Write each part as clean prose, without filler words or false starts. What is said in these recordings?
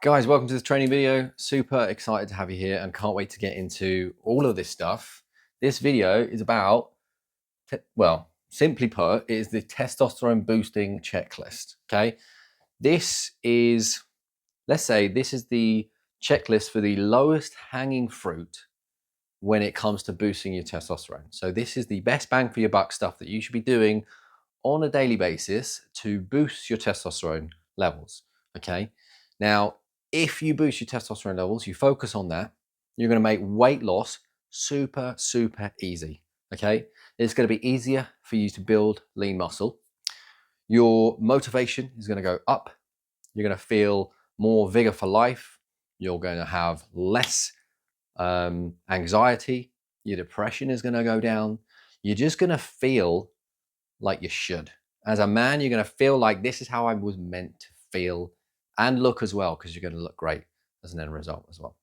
Guys, welcome to this training video. Super excited to have you here and can't wait to get into all of this stuff. This video is about, well, simply put, it is the testosterone boosting checklist, okay? This is, let's say this is the checklist for the lowest hanging fruit when it comes to boosting your testosterone. So this is the best bang for your buck stuff that you should be doing on a daily basis to boost your testosterone levels, okay? Now, if you boost your testosterone levels, you focus on that, you're going to make weight loss super easy, okay? It's going to be easier for you to build lean muscle. Your motivation is going to go up. You're going to feel more vigor for life. You're going to have less anxiety. Your depression is going to go down. You're just going to feel like you should. As a man, you're going to feel like this is how I was meant to feel and look as well, because you're going to look great as an end result as well.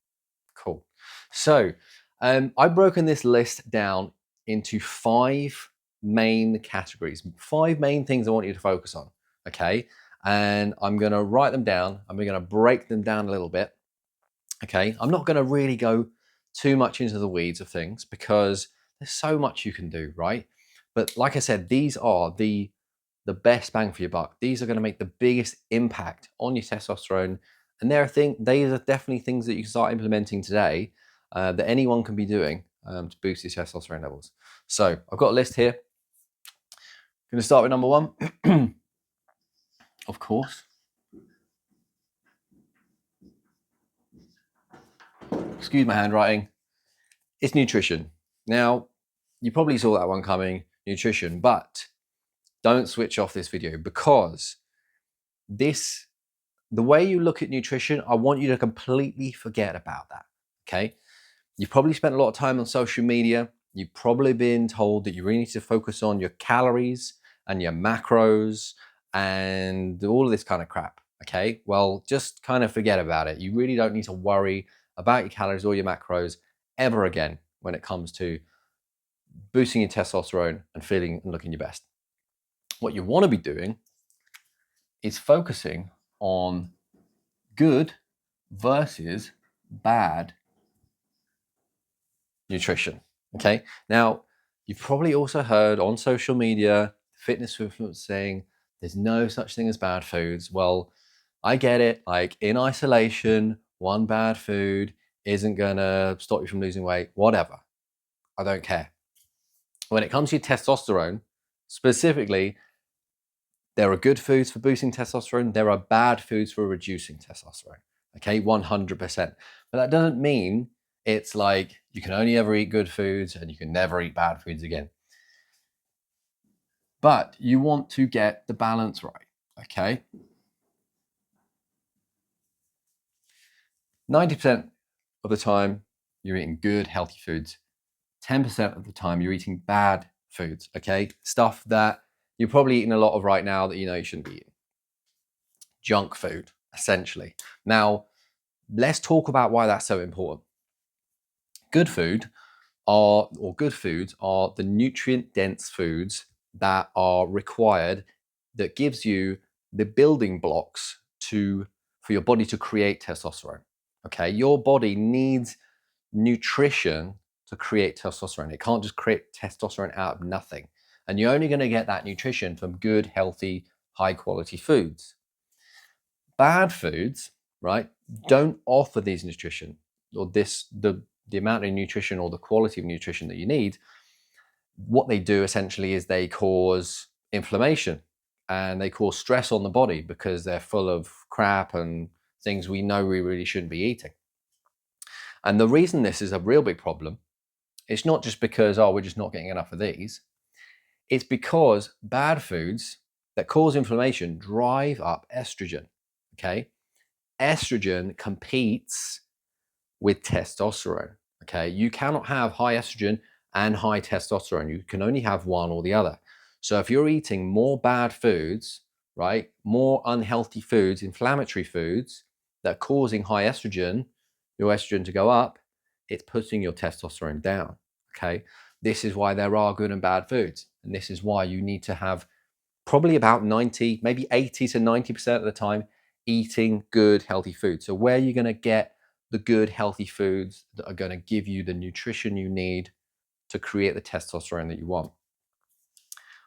Cool. So I've broken this list down into 5 main categories, 5 main things I want you to focus on, okay? And I'm going to write them down. I'm going to break them down a little bit, okay? I'm not going to really go too much into the weeds of things because there's so much you can do, right? But like I said, these are the best bang for your buck. These are going to make the biggest impact on your testosterone. And these are definitely things that you can start implementing today that anyone can be doing to boost your testosterone levels. So I've got a list here. I'm going to start with number 1, of course. Excuse my handwriting. It's nutrition. Now, you probably saw that one coming, nutrition, but don't switch off this video because the way you look at nutrition, I want you to completely forget about that, okay? You've probably spent a lot of time on social media. You've probably been told that you really need to focus on your calories and your macros and all of this kind of crap, okay? Well, just kind of forget about it. You really don't need to worry about your calories or your macros ever again when it comes to boosting your testosterone and feeling and looking your best. What you want to be doing is focusing on good versus bad nutrition, okay? Now, you've probably also heard on social media, fitness influencers saying there's no such thing as bad foods. Well, I get it, like in isolation, one bad food isn't gonna stop you from losing weight, whatever. I don't care. When it comes to your testosterone, specifically, there are good foods for boosting testosterone. There are bad foods for reducing testosterone. Okay, 100%. But that doesn't mean it's like you can only ever eat good foods and you can never eat bad foods again. But you want to get the balance right, okay? 90% of the time, you're eating good, healthy foods. 10% of the time, you're eating bad foods, okay? Stuff that you're probably eating a lot of right now that you know you shouldn't be eating. Junk food, essentially. Now, let's talk about why that's so important. Good foods are the nutrient-dense foods that are required, that gives you the building blocks for your body to create testosterone. Okay, your body needs nutrition to create testosterone. It can't just create testosterone out of nothing. And you're only going to get that nutrition from good, healthy, high-quality foods. Bad foods, right, don't offer these nutrition or the amount of nutrition or the quality of nutrition that you need. What they do essentially is they cause inflammation and they cause stress on the body because they're full of crap and things we know we really shouldn't be eating. And the reason this is a real big problem, it's not just because, oh, we're just not getting enough of these. It's because bad foods that cause inflammation drive up estrogen, okay? Estrogen competes with testosterone, okay? You cannot have high estrogen and high testosterone. You can only have one or the other. So if you're eating more bad foods, right, more unhealthy foods, inflammatory foods that are causing high estrogen, your estrogen to go up, it's putting your testosterone down, okay? This is why there are good and bad foods. And this is why you need to have probably about 90, maybe 80 to 90% of the time, eating good, healthy food. So where are you going to get the good, healthy foods that are going to give you the nutrition you need to create the testosterone that you want?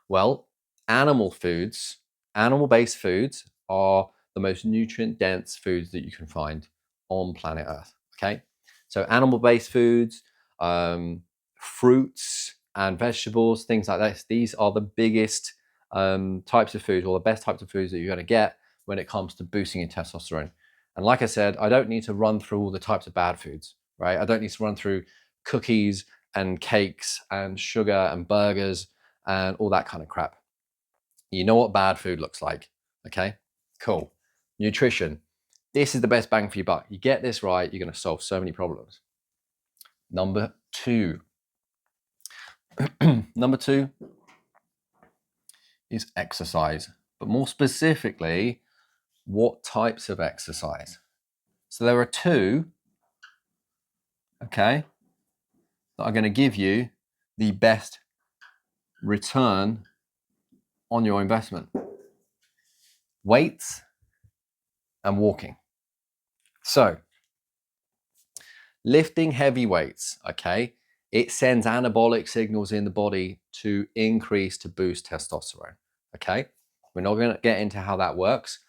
Well, animal foods, animal-based foods are the most nutrient-dense foods that you can find on planet Earth, okay? So animal-based foods, fruits and vegetables, things like this, these are the biggest types of foods, or the best types of foods that you're gonna get when it comes to boosting your testosterone. And like I said, I don't need to run through all the types of bad foods, right? I don't need to run through cookies and cakes and sugar and burgers and all that kind of crap. You know what bad food looks like, okay? Cool. Nutrition. This is the best bang for your buck. You get this right, you're going to solve so many problems. Number two. Number two is exercise, but more specifically, what types of exercise? So there are two, okay, that are going to give you the best return on your investment. Weights and walking. So, lifting heavy weights, okay, it sends anabolic signals in the body to increase, to boost testosterone, okay? We're not going to get into how that works,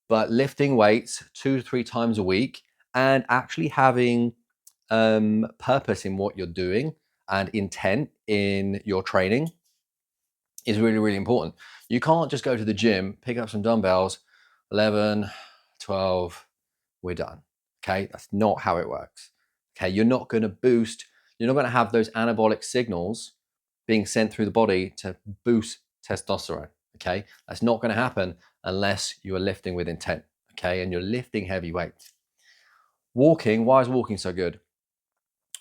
but lifting weights 2 to 3 times a week and actually having purpose in what you're doing and intent in your training is really, really important. You can't just go to the gym, pick up some dumbbells, 11, 12, we're done. Okay, that's not how it works. Okay, you're not going to boost, you're not going to have those anabolic signals being sent through the body to boost testosterone. Okay, that's not going to happen unless you are lifting with intent. Okay, and you're lifting heavy weights. Walking, why is walking so good?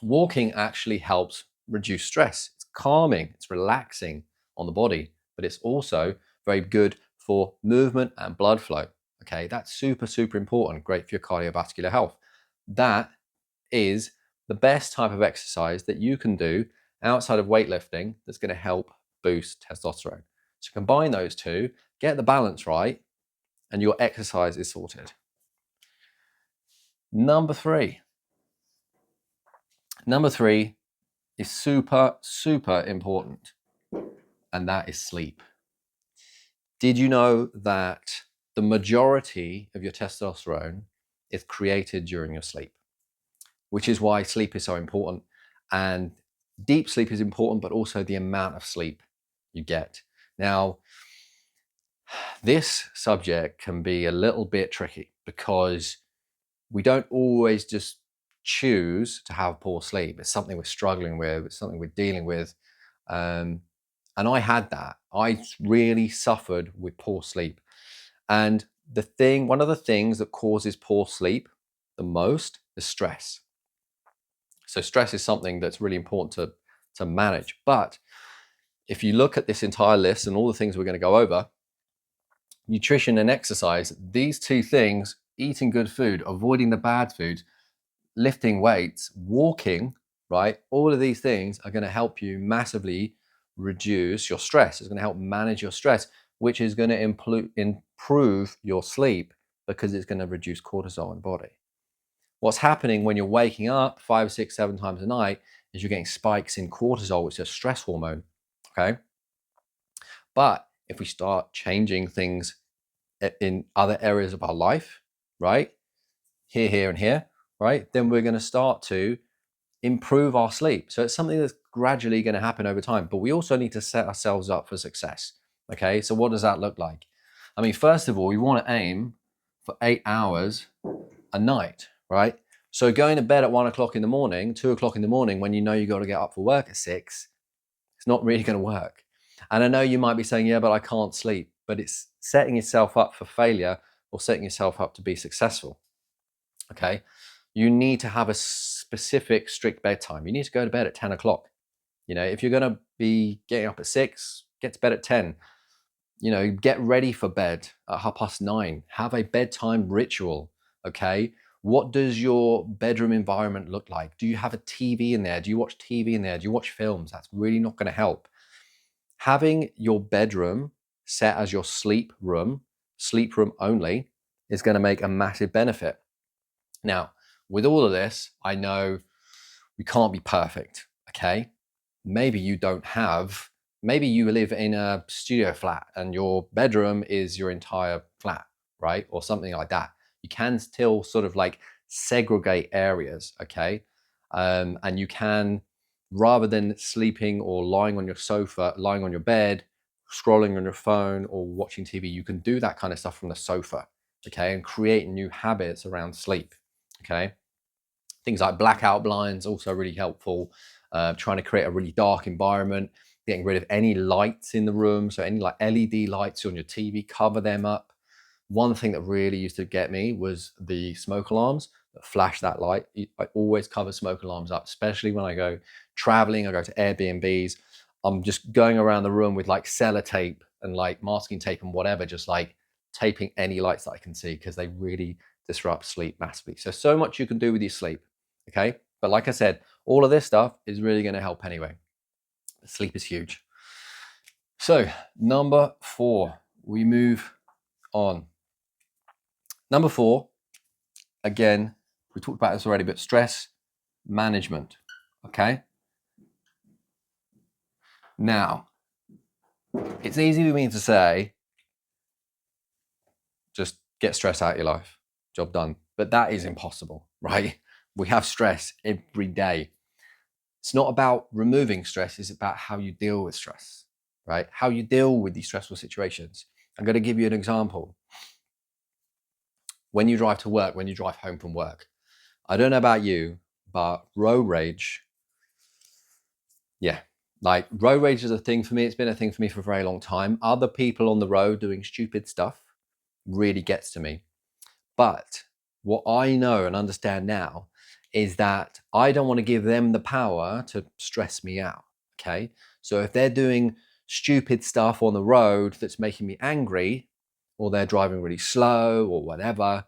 Walking actually helps reduce stress. It's calming, it's relaxing on the body, but it's also very good for movement and blood flow. Okay, that's super, super important. Great for your cardiovascular health. That is the best type of exercise that you can do outside of weightlifting that's going to help boost testosterone. So combine those two, get the balance right, and your exercise is sorted. Number three. Number three is super, super important, and that is sleep. Did you know that the majority of your testosterone is created during your sleep? Which is why sleep is so important. And deep sleep is important, but also the amount of sleep you get. Now, this subject can be a little bit tricky because we don't always just choose to have poor sleep. It's something we're struggling with, it's something we're dealing with. And I had that. I really suffered with poor sleep. And one of the things that causes poor sleep the most is stress. So stress is something that's really important to manage. But if you look at this entire list and all the things we're going to go over, nutrition and exercise, these two things, eating good food, avoiding the bad food, lifting weights, walking, right? All of these things are going to help you massively reduce your stress. It's going to help manage your stress, which is going to improve your sleep because it's going to reduce cortisol in the body. What's happening when you're waking up 5, 6, 7 times a night is you're getting spikes in cortisol, which is a stress hormone, okay? But if we start changing things in other areas of our life, right? Here, and here, right? Then we're going to start to improve our sleep. So it's something that's gradually going to happen over time, but we also need to set ourselves up for success, okay? So what does that look like? I mean, first of all, we want to aim for 8 hours a night, right? So going to bed at 1 o'clock in the morning, 2 o'clock in the morning, when you know you got to get up for work at 6, it's not really going to work. And I know you might be saying, yeah, but I can't sleep. But it's setting yourself up for failure or setting yourself up to be successful. Okay. You need to have a specific, strict bedtime. You need to go to bed at 10 o'clock. You know, if you're going to be getting up at 6, get to bed at 10. You know, get ready for bed at 9:30. Have a bedtime ritual. Okay. What does your bedroom environment look like? Do you have a TV in there? Do you watch TV in there? Do you watch films? That's really not going to help. Having your bedroom set as your sleep room only, is going to make a massive benefit. Now, with all of this, I know we can't be perfect, okay? Maybe you live in a studio flat and your bedroom is your entire flat, right? Or something like that. You can still sort of like segregate areas, okay? And you can, rather than sleeping or lying on your sofa, lying on your bed, scrolling on your phone or watching TV, you can do that kind of stuff from the sofa, okay? And create new habits around sleep, okay? Things like blackout blinds, also really helpful. Trying to create a really dark environment, getting rid of any lights in the room. So any like LED lights on your TV, cover them up. One thing that really used to get me was the smoke alarms that flash that light. I always cover smoke alarms up, especially when I go traveling, I go to Airbnbs. I'm just going around the room with like sellotape and like masking tape and whatever, just like taping any lights that I can see, because they really disrupt sleep massively. So much you can do with your sleep, okay? But like I said, all of this stuff is really going to help anyway. Sleep is huge. So number 4, we move on. Number 4, again, we talked about this already, but stress management, okay? Now, it's easy for me to say, just get stress out of your life, job done. But that is impossible, right? We have stress every day. It's not about removing stress, it's about how you deal with stress, right? How you deal with these stressful situations. I'm going to give you an example. When you drive to work, when you drive home from work, I don't know about you, but road rage, yeah, like road rage is a thing for me. It's been a thing for me for a very long time. Other people on the road doing stupid stuff really gets to me. But what I know and understand now is that I don't want to give them the power to stress me out, okay? So if they're doing stupid stuff on the road that's making me angry, or they're driving really slow or whatever,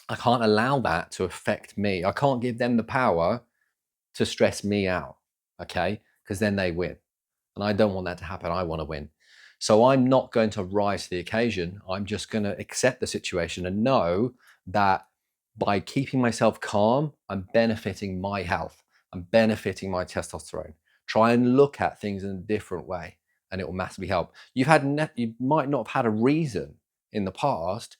I can't allow that to affect me. I can't give them the power to stress me out, okay? Because then they win. And I don't want that to happen. I want to win. So I'm not going to rise to the occasion. I'm just going to accept the situation and know that by keeping myself calm, I'm benefiting my health. I'm benefiting my testosterone. Try and look at things in a different way, and it will massively help. You might not have had a reason in the past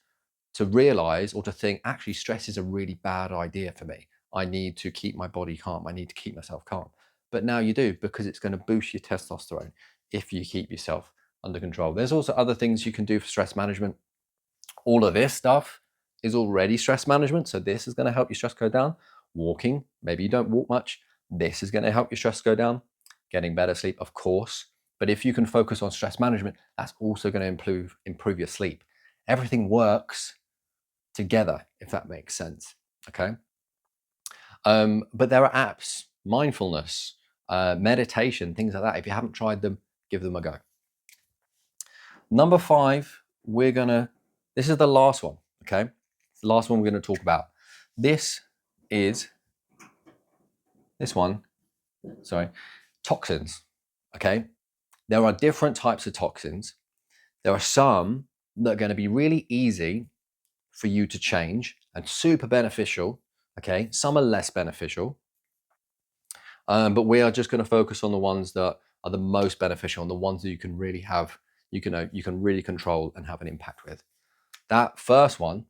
to realize or to think, actually, stress is a really bad idea for me. I need to keep my body calm. I need to keep myself calm. But now you do, because it's going to boost your testosterone if you keep yourself under control. There's also other things you can do for stress management. All of this stuff is already stress management. So this is going to help your stress go down. Walking, maybe you don't walk much. This is going to help your stress go down. Getting better sleep, of course. But if you can focus on stress management, that's also going to improve your sleep. Everything works together, if that makes sense. Okay. But there are apps, mindfulness, meditation, things like that. If you haven't tried them, give them a go. Number 5, this is the last one, okay? The last one we're going to talk about. This one, toxins, okay? There are different types of toxins. There are some that are going to be really easy for you to change and super beneficial, okay? Some are less beneficial. But we are just going to focus on the ones that are the most beneficial and the ones that you can really really control and have an impact with. That first one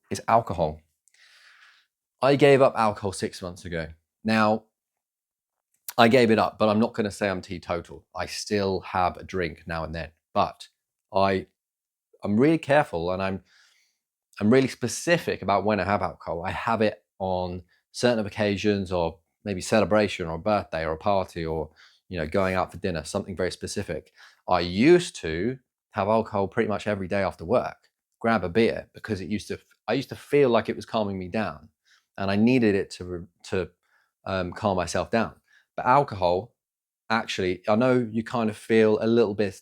is alcohol. I gave up alcohol 6 months ago. Now, I gave it up, but I'm not going to say I'm teetotal. I still have a drink now and then, but I'm really careful, and I'm really specific about when I have alcohol. I have it on certain occasions, or maybe celebration or a birthday or a party, or going out for dinner, something very specific. I used to have alcohol pretty much every day after work, grab a beer, because I used to feel like it was calming me down, and I needed it to calm myself down. But alcohol, actually, I know you kind of feel a little bit,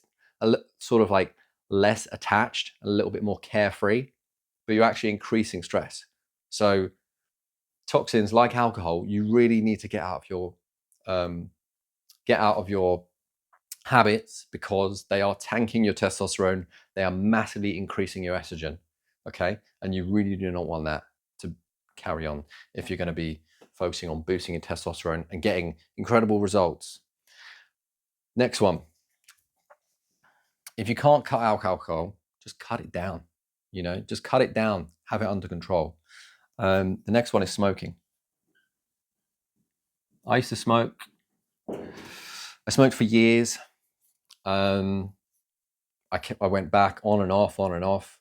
sort of like less attached, a little bit more carefree, but you're actually increasing stress. So toxins like alcohol, you really need to get out of your habits because they are tanking your testosterone. They are massively increasing your estrogen. Okay. And you really do not want that to carry on if you're going to be focusing on boosting your testosterone and getting incredible results. Next one. If you can't cut out alcohol, just cut it down. Just cut it down, have it under control. The next one is smoking. I used to smoke. I smoked for years. I went back on and off.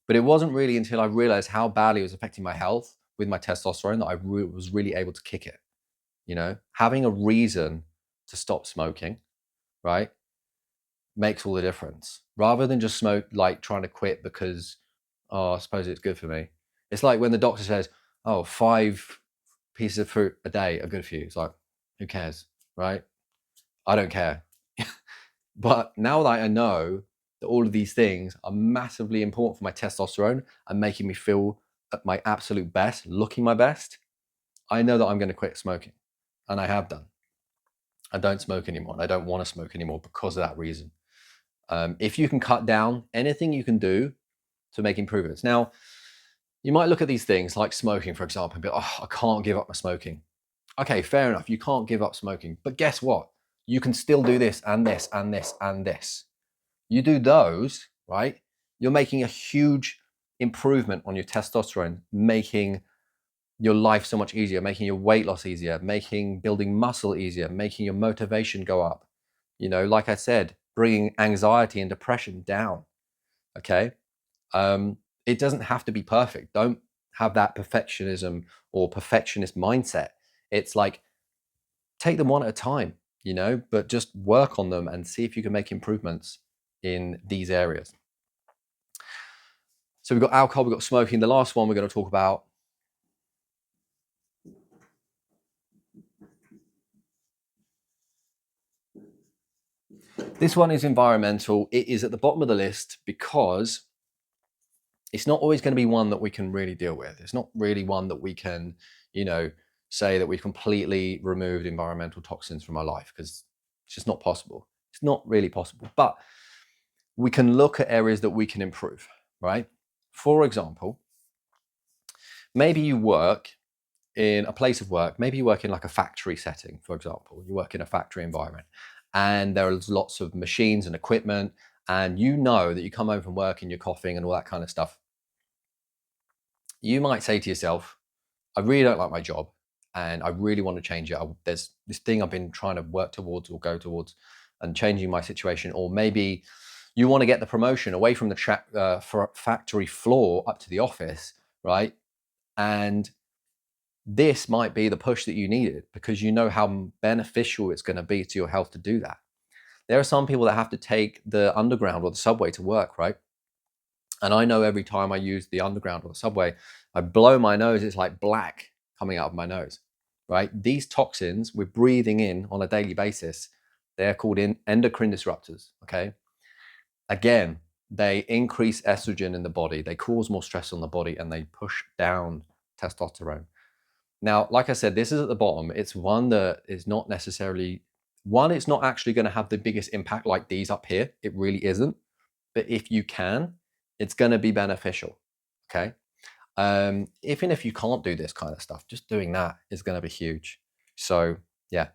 But it wasn't really until I realized how badly it was affecting my health with my testosterone that I was really able to kick it. Having a reason to stop smoking, right, makes all the difference. Rather than just smoke, like trying to quit because, oh, I suppose it's good for me. It's like when the doctor says, oh, 5 pieces of fruit a day are good for you. It's like, who cares, right? I don't care. But now that I know that all of these things are massively important for my testosterone and making me feel at my absolute best, looking my best, I know that I'm going to quit smoking. And I have done. I don't smoke anymore. And I don't want to smoke anymore because of that reason. If you can cut down anything you can do to make improvements. Now, you might look at these things like smoking, for example, and be like, oh, I can't give up my smoking. Okay, fair enough. You can't give up smoking. But guess what? You can still do this and this and this and this. You do those, right? You're making a huge improvement on your testosterone, making your life so much easier, making your weight loss easier, making building muscle easier, making your motivation go up. Like I said, bringing anxiety and depression down. Okay. It doesn't have to be perfect. Don't have that perfectionism or perfectionist mindset. It's like, take them one at a time, but just work on them and see if you can make improvements in these areas. So we've got alcohol, we've got smoking. The last one we're going to talk about this one is environmental. It is at the bottom of the list because it's not always going to be one that we can really deal with. It's not really one that we can, say that we've completely removed environmental toxins from our life, because it's just not possible. It's not really possible. But we can look at areas that we can improve, right? For example, maybe you work in a place of work, maybe you work in like a factory setting, for example. You work in a factory environment and there's lots of machines and equipment, and you know that you come home from work and you're coughing and all that kind of stuff. You might say to yourself, I really don't like my job and I really want to change it. There's this thing I've been trying to work towards or go towards and changing my situation. Or maybe you want to get the promotion away from the factory floor up to the office, right? And this might be the push that you needed because you know how beneficial it's going to be to your health to do that. There are some people that have to take the underground or the subway to work, right? And I know every time I use the underground or the subway, I blow my nose, it's like black coming out of my nose, right? These toxins we're breathing in on a daily basis, they're called endocrine disruptors, okay? Again, they increase estrogen in the body, they cause more stress on the body, and they push down testosterone. Now, like I said, this is at the bottom. It's one that is not necessarily, it's not actually going to have the biggest impact like these up here. It really isn't. But if you can, it's going to be beneficial. Okay. Even if you can't do this kind of stuff, just doing that is going to be huge. So, yeah.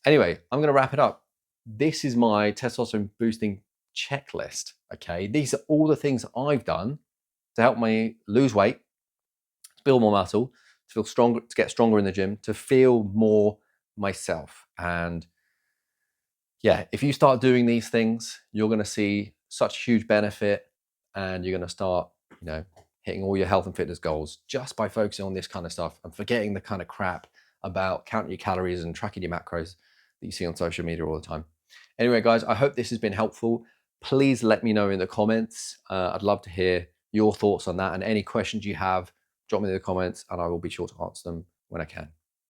Anyway, I'm going to wrap it up. This is my testosterone boosting checklist. Okay. These are all the things I've done to help me lose weight, to build more muscle, to feel stronger, to get stronger in the gym, to feel more myself. And yeah, if you start doing these things, you're going to see such huge benefit, and you're going to start, hitting all your health and fitness goals just by focusing on this kind of stuff and forgetting the kind of crap about counting your calories and tracking your macros that you see on social media all the time. Anyway, guys, I hope this has been helpful. Please let me know in the comments. I'd love to hear your thoughts on that, and any questions you have, drop me in the comments and I will be sure to answer them when I can.